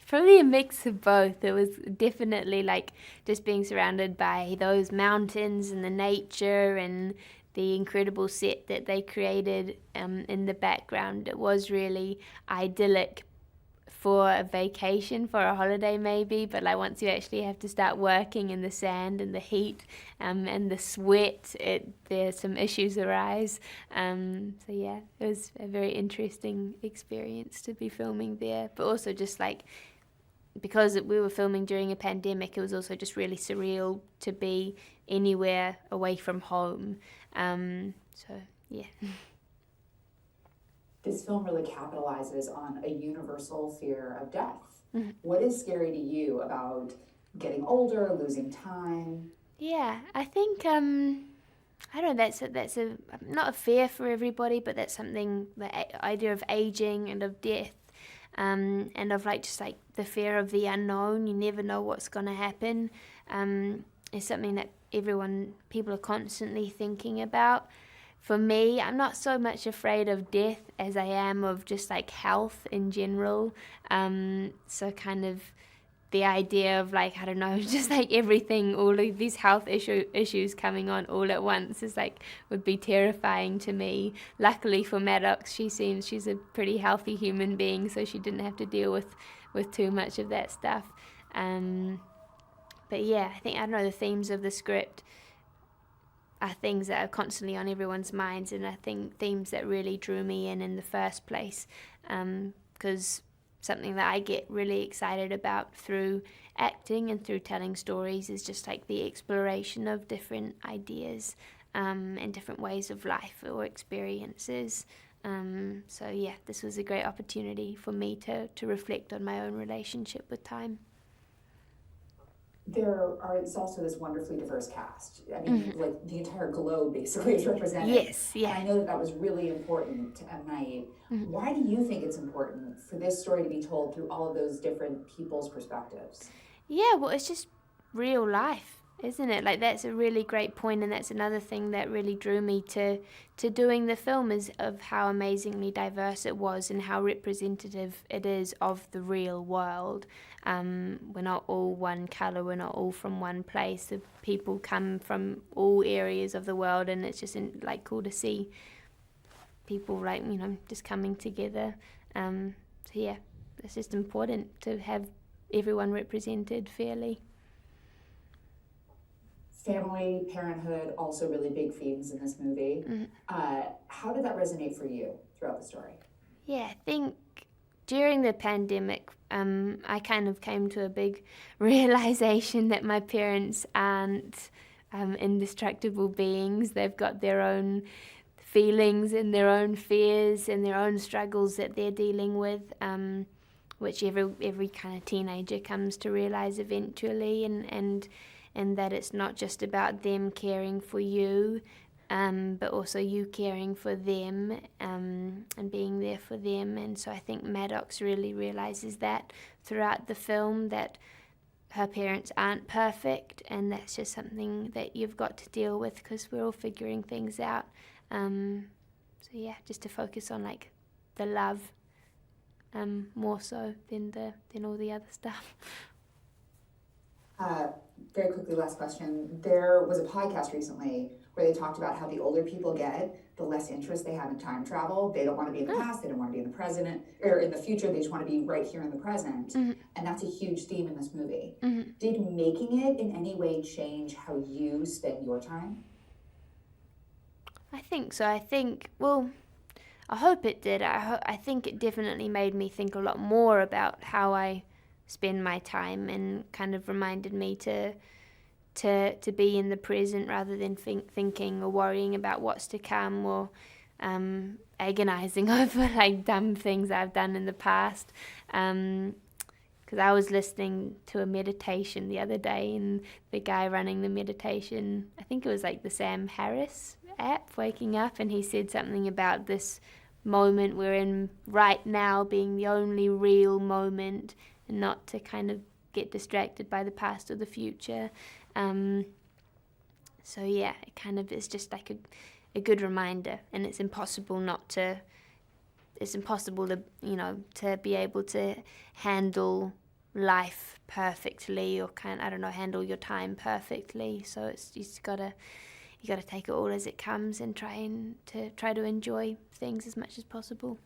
Probably a mix of both. It was definitely like just being surrounded by those mountains and the nature and the incredible set that they created in the background. It was really idyllic for a vacation, for a holiday maybe, but like once you actually have to start working in the sand and the heat and the sweat, there's some issues arise. So yeah, it was a very interesting experience to be filming there, but also just like because we were filming during a pandemic, it was also just really surreal to be anywhere away from home. So yeah. This film really capitalizes on a universal fear of death. Mm-hmm. What is scary to you about getting older, losing time? Yeah, I think I don't know. That's a not a fear for everybody, but that's something, the idea of aging and of death, and of like just like the fear of the unknown. You never know what's going to happen. Is something that people are constantly thinking about. For me, I'm not so much afraid of death as I am of just like health in general. So kind of the idea of like, I don't know, just like everything, all of these health issues coming on all at once is like, would be terrifying to me. Luckily for Maddox, she's a pretty healthy human being, so she didn't have to deal with too much of that stuff. But yeah, I don't know, the themes of the script are things that are constantly on everyone's minds, and I think themes that really drew me in the first place, because something that I get really excited about through acting and through telling stories is just like the exploration of different ideas and different ways of life or experiences. So yeah, this was a great opportunity for me to reflect on my own relationship with time. It's also this wonderfully diverse cast. I mean, like the entire globe basically is represented. Yes, And yeah. I know that was really important at night. Why do you think it's important for this story to be told through all of those different people's perspectives? Yeah, well, it's just real life, isn't it? Like that's a really great point, and that's another thing that really drew me to doing the film is of how amazingly diverse it was and how representative it is of the real world. We're not all one color, we're not all from one place. The people come from all areas of the world, and it's just like cool to see people like just coming together. So yeah, it's just important to have everyone represented fairly. Family, parenthood, also really big themes in this movie. How did that resonate for you throughout the story? Yeah, I think during the pandemic, I kind of came to a big realization that my parents aren't indestructible beings. They've got their own feelings and their own fears and their own struggles that they're dealing with, which every kind of teenager comes to realize eventually, and that it's not just about them caring for you, but also you caring for them, and being there for them. And so I think Maddox really realizes that throughout the film, that her parents aren't perfect, and that's just something that you've got to deal with because we're all figuring things out. So yeah, just to focus on like the love, more so than all the other stuff. Very quickly, last question. There was a podcast recently where they talked about how the older people get, the less interest they have in time travel. They don't want to be in the past, they don't want to be in the present, or in the future, they just want to be right here in the present. And that's a huge theme in this movie. Did making it in any way change how you spend your time? I think so. Well, I hope it did. I think it definitely made me think a lot more about how I spend my time, and kind of reminded me to be in the present rather than thinking or worrying about what's to come, or agonizing over like dumb things I've done in the past. Because I was listening to a meditation the other day, and the guy running the meditation, I think it was like the Sam Harris app, Waking Up, and he said something about this moment we're in right now being the only real moment, and not to kind of get distracted by the past or the future. So yeah, it kind of is just like a good reminder, and it's it's impossible to be able to handle life perfectly, or handle your time perfectly. So you gotta take it all as it comes and try to enjoy things as much as possible.